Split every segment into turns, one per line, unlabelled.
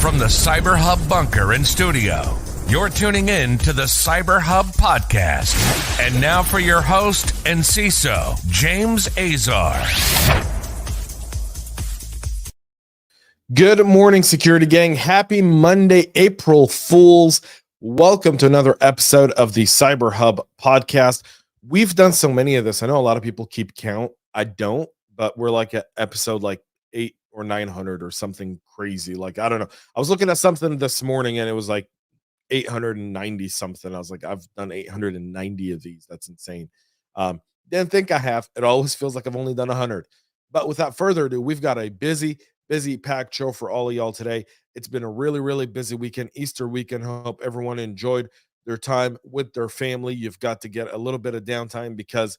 From the CyberHub bunker and studio, you're tuning in to the CyberHub Podcast. And now for your host and CISO, James Azar.
Good morning, security gang. Happy Monday, April Fools. Welcome to another episode of the CyberHub Podcast. We've done so many of this. I know a lot of people keep count. I don't, but we're like at episode like 8 or 900 or something crazy. Like, I don't know. I was looking at something this morning and it was like 890 something. I was like, I've done 890 of these. That's insane. Didn't think I have. It always feels like I've only done 100. But without further ado, we've got a busy packed show for all of y'all today. It's been a really busy weekend, Easter weekend. Hope everyone enjoyed their time with their family. You've got to get a little bit of downtime because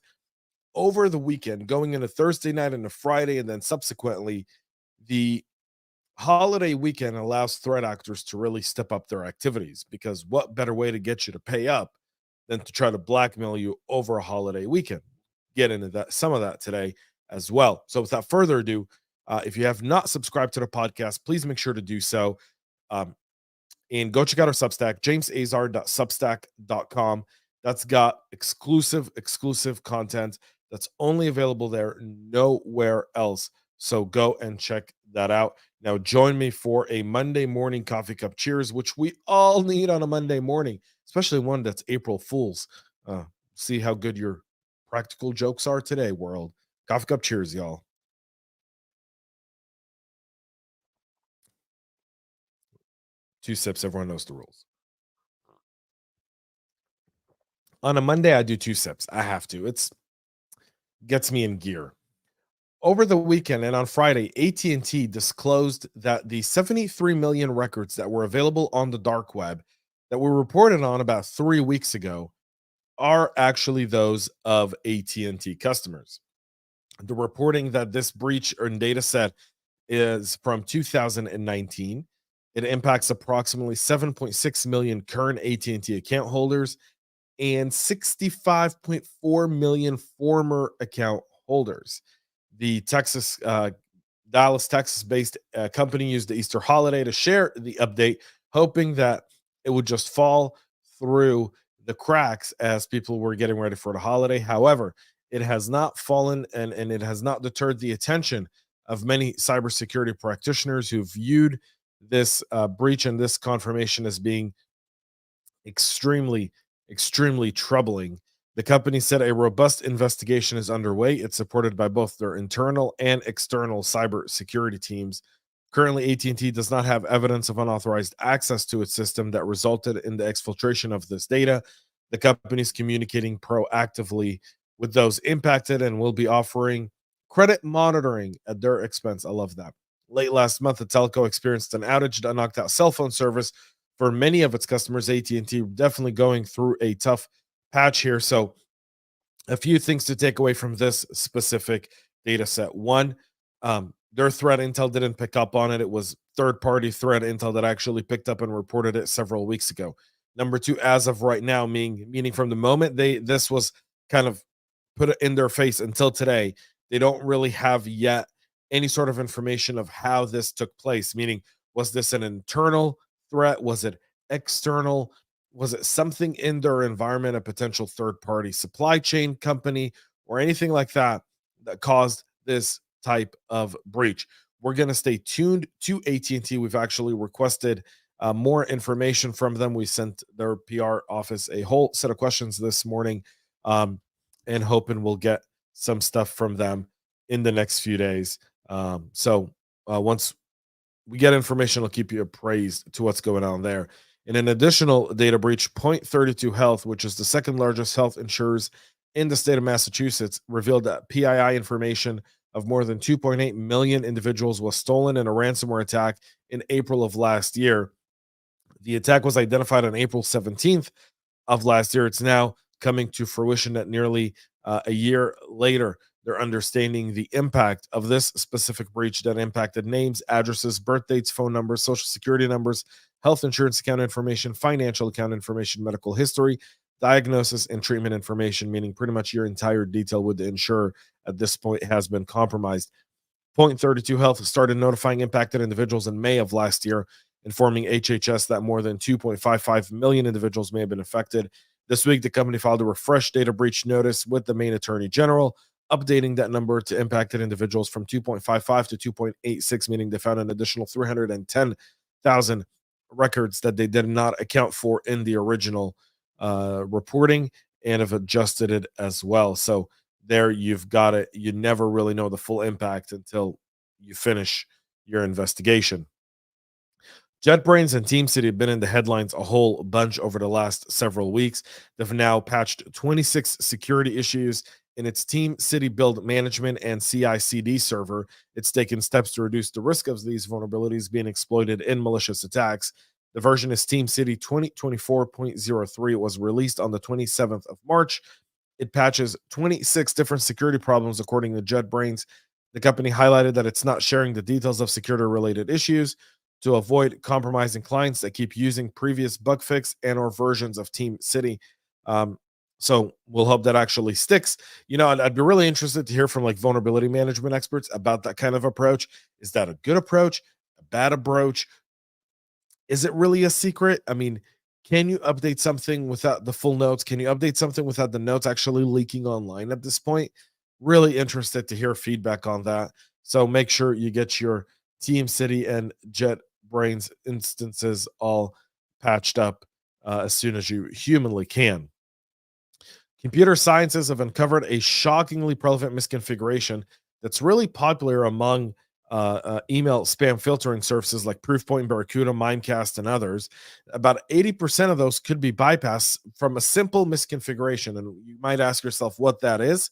over the weekend, going into Thursday night and a Friday, and then subsequently, the holiday weekend allows threat actors to really step up their activities, because what better way to get you to pay up than to try to blackmail you over a holiday weekend? Get into that, some of that today as well. So without further ado, if you have not subscribed to the podcast, please make sure to do so. And go check out our Substack, jamesazar.substack.com. That's got exclusive content that's only available there, nowhere else. So go and check that out. Now join me for a Monday morning coffee cup cheers, which we all need on a Monday morning, especially one that's April Fools. See how good your practical jokes are today, world. Coffee cup cheers, y'all. Two sips, everyone knows the rules. On a Monday, I do 2 sips. I have to. It's gets me in gear. Over the weekend and on Friday, AT&T disclosed that the 73 million records that were available on the dark web that were reported on about 3 weeks ago are actually those of AT&T customers. The reporting that this breach or data set is from 2019. It impacts approximately 7.6 million current AT&T account holders and 65.4 million former account holders. The Dallas, Texas-based company used the Easter holiday to share the update, hoping that it would just fall through the cracks as people were getting ready for the holiday. However, it has not fallen and it has not deterred the attention of many cybersecurity practitioners who viewed this breach and this confirmation as being extremely troubling. The company said a robust investigation is underway. It's supported by both their internal and external cybersecurity teams. Currently, AT&T does not have evidence of unauthorized access to its system that resulted in the exfiltration of this data. The company is communicating proactively with those impacted and will be offering credit monitoring at their expense. I love that. Late last month, the telco experienced an outage that knocked out cell phone service for many of its customers. AT&T definitely going through a tough patch here. So a few things to take away from this specific data set. One, their threat intel didn't pick up on it. It was third-party threat intel that actually picked up and reported it several weeks ago. Number two, as of right now, meaning from the moment this was kind of put in their face until today, they don't really have yet any sort of information of how this took place. Meaning, was this an internal threat? Was it external? Was it something in their environment, a potential third-party supply chain company or anything like that that caused this type of breach? We're going to stay tuned to AT&T. We've actually requested more information from them. We sent their PR office a whole set of questions this morning, and hoping we'll get some stuff from them in the next few days. So once we get information, I'll keep you appraised to what's going on there. In an additional data breach, Point32 Health, which is the second largest health insurers in the state of Massachusetts, revealed that PII information of more than 2.8 million individuals was stolen in a ransomware attack in April of last year. The attack was identified on April 17th of last year. It's now coming to fruition at nearly a year later. They're understanding the impact of this specific breach that impacted names, addresses, birth dates, phone numbers, social security numbers, health insurance account information, financial account information, medical history, diagnosis, and treatment information, meaning pretty much your entire detail with the insurer at this point has been compromised. Point32 Health started notifying impacted individuals in May of last year, informing HHS that more than 2.55 million individuals may have been affected. This week, the company filed a refreshed data breach notice with the Maine Attorney General, updating that number to impacted individuals from 2.55 to 2.86, meaning they found an additional 310,000 records that they did not account for in the original reporting, and have adjusted it as well. So there you've got it. You never really know the full impact until you finish your investigation. JetBrains and TeamCity have been in the headlines a whole bunch over the last several weeks. They've now patched 26 security issues in its TeamCity build management and CICD server. It's taken steps to reduce the risk of these vulnerabilities being exploited in malicious attacks. The version is TeamCity 2024.03. It was released on the 27th of March. It patches 26 different security problems, according to JetBrains. The company highlighted that it's not sharing the details of security-related issues to avoid compromising clients that keep using previous bug fix and or versions of TeamCity. So we'll hope that actually sticks. I'd be really interested to hear from like vulnerability management experts about that kind of approach. Is that a good approach, a bad approach? Is it really a secret? I mean, can you update something without the full notes? Can you update something without the notes actually leaking online at this point? Really interested to hear feedback on that. So make sure you get your TeamCity and JetBrains instances all patched up as soon as you humanly can. Computer sciences have uncovered a shockingly prevalent misconfiguration that's really popular among email spam filtering services like Proofpoint, Barracuda, Mimecast, and others. About 80% of those could be bypassed from a simple misconfiguration. And you might ask yourself what that is.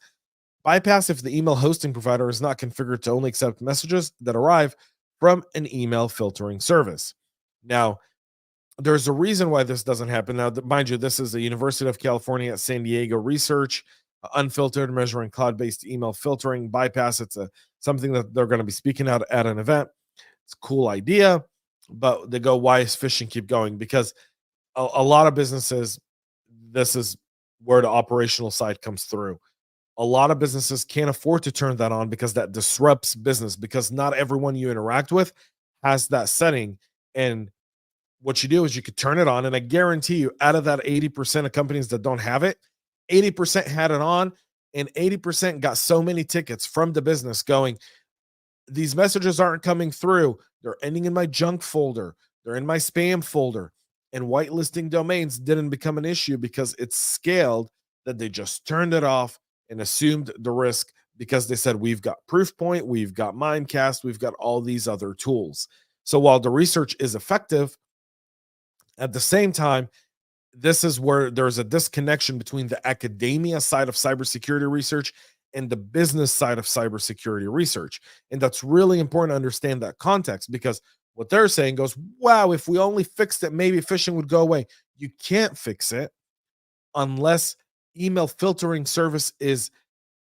Bypass if the email hosting provider is not configured to only accept messages that arrive from an email filtering service. Now, there's a reason why this doesn't happen. Now, mind you, this is the University of California at San Diego research, unfiltered measuring cloud-based email filtering bypass. It's something that they're going to be speaking out at an event. It's a cool idea, but they go, why is phishing keep going? Because a lot of businesses, this is where the operational side comes through. A lot of businesses can't afford to turn that on because that disrupts business, because not everyone you interact with has that setting. And what you do is you could turn it on, and I guarantee you, out of that 80% of companies that don't have it, 80% had it on, and 80% got so many tickets from the business going, these messages aren't coming through. They're ending in my junk folder. They're in my spam folder. And whitelisting domains didn't become an issue because it's scaled that they just turned it off and assumed the risk because they said, we've got Proofpoint, we've got Mimecast, we've got all these other tools. So while the research is effective, at the same time, this is where there's a disconnection between the academia side of cybersecurity research and the business side of cybersecurity research. And that's really important to understand that context, because what they're saying goes, wow, if we only fixed it, maybe phishing would go away. You can't fix it unless email filtering service is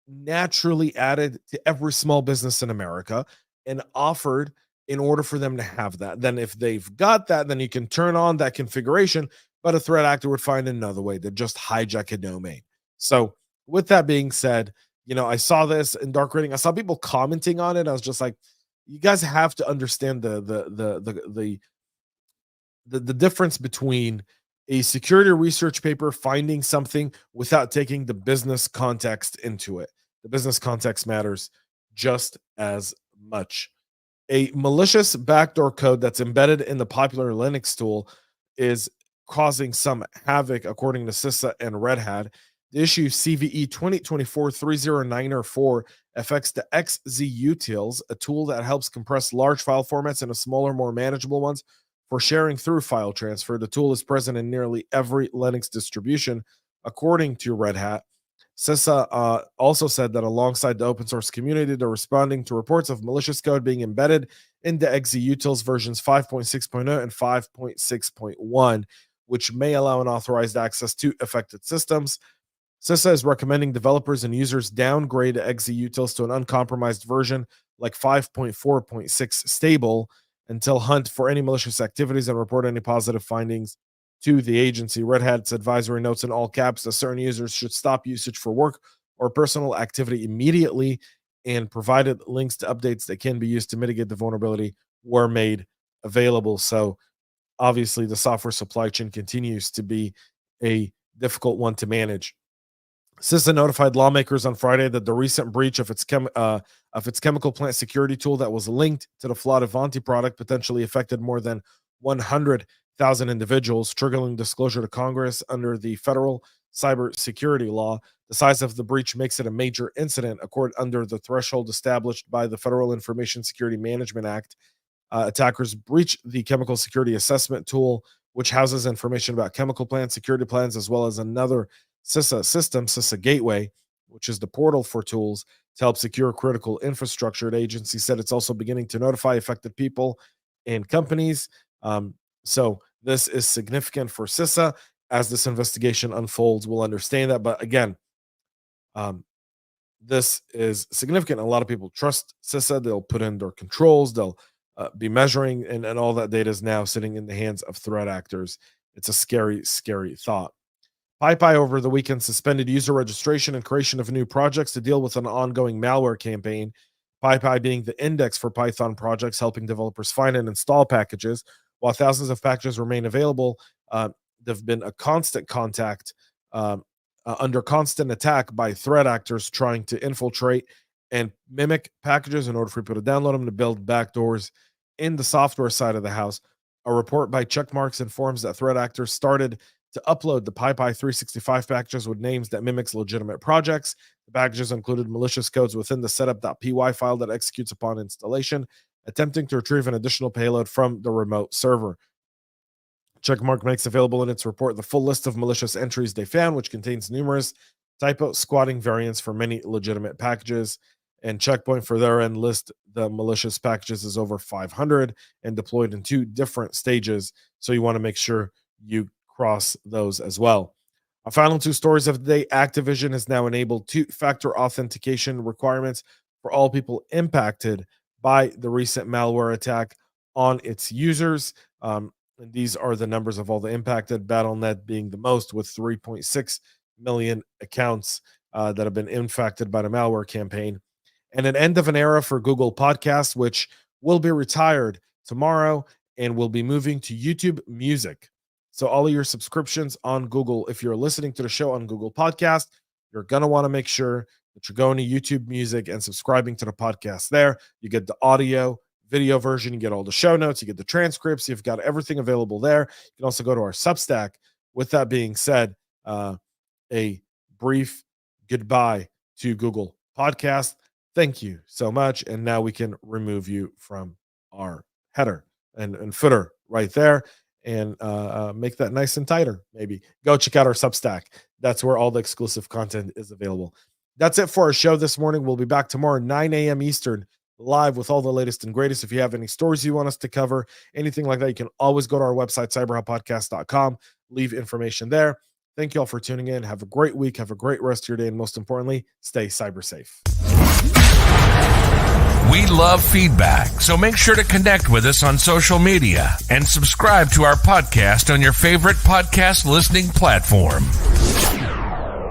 naturally added to every small business in America and offered in order for them to have that. Then if they've got that, then you can turn on that configuration, but a threat actor would find another way to just hijack a domain. So with that being said, I saw this in dark reading. I saw people commenting on it. I was just like, you guys have to understand the difference between a security research paper finding something without taking the business context into it. The business context matters just as much. A malicious backdoor code that's embedded in the popular Linux tool is causing some havoc, according to CISA and Red Hat. The issue CVE 2024-30904 affects the XZUtils, a tool that helps compress large file formats into smaller, more manageable ones for sharing through file transfer. The tool is present in nearly every Linux distribution, according to Red Hat. CISA also said that alongside the open source community, they're responding to reports of malicious code being embedded in the XZUtils versions 5.6.0 and 5.6.1, which may allow unauthorized access to affected systems. CISA is recommending developers and users downgrade XZUtils to an uncompromised version like 5.4.6 stable until hunt for any malicious activities and report any positive findings to the agency. Red Hat's advisory notes in all caps that certain users should stop usage for work or personal activity immediately, and provided links to updates that can be used to mitigate the vulnerability were made available. So obviously the software supply chain continues to be a difficult one to manage. CISA notified lawmakers on Friday that the recent breach of its chemical plant security tool that was linked to the flawed Ivanti product potentially affected more than 100,000 individuals, triggering disclosure to Congress under the federal cybersecurity law. The size of the breach makes it a major incident, under the threshold established by the Federal Information Security Management Act. Attackers breached the chemical security assessment tool, which houses information about chemical plant security plans, as well as another CISA system, CISA Gateway, which is the portal for tools to help secure critical infrastructure. The agency said it's also beginning to notify affected people and companies. So this is significant for CISA. As this investigation unfolds, we'll understand that. But again, this is significant. A lot of people trust CISA. They'll put in their controls. They'll be measuring, and all that data is now sitting in the hands of threat actors. It's a scary, scary thought. PyPI over the weekend suspended user registration and creation of new projects to deal with an ongoing malware campaign. PyPI being the index for Python projects, helping developers find and install packages. While thousands of packages remain available, they've been a constant contact, under constant attack by threat actors trying to infiltrate and mimic packages in order for people to download them, to build backdoors in the software side of the house. A report by Checkmarks informs that threat actors started to upload the PyPI 365 packages with names that mimics legitimate projects. The packages included malicious codes within the setup.py file that executes upon installation, attempting to retrieve an additional payload from the remote server. Checkmark makes available in its report the full list of malicious entries they found, which contains numerous typo squatting variants for many legitimate packages. And Checkpoint, for their end, list the malicious packages as over 500 and deployed in 2 different stages. So you want to make sure you cross those as well. Our final 2 stories of the day: Activision has now enabled 2-factor authentication requirements for all people impacted by the recent malware attack on its users. And these are the numbers of all the impacted, Battle.net being the most, with 3.6 million accounts that have been infected by the malware campaign. And an end of an era for Google Podcast, which will be retired tomorrow and will be moving to YouTube Music. So all of your subscriptions on Google, if you're listening to the show on Google Podcast, you're going to want to make sure that you're going to YouTube Music and subscribing to the podcast there. You get the audio, video version, you get all the show notes, you get the transcripts, you've got everything available there. You can also go to our Substack. With that being said, a brief goodbye to Google Podcast. Thank you so much. And now we can remove you from our header and footer right there, and make that nice and tighter. Maybe go check out our Substack. That's where all the exclusive content is available. That's it for our show this morning. We'll be back tomorrow, 9 a.m. Eastern, live with all the latest and greatest. If you have any stories you want us to cover, anything like that, you can always go to our website, cyberhubpodcast.com, leave information there. Thank you all for tuning in. Have a great week. Have a great rest of your day. And most importantly, stay cyber safe.
We love feedback, so make sure to connect with us on social media and subscribe to our podcast on your favorite podcast listening platform.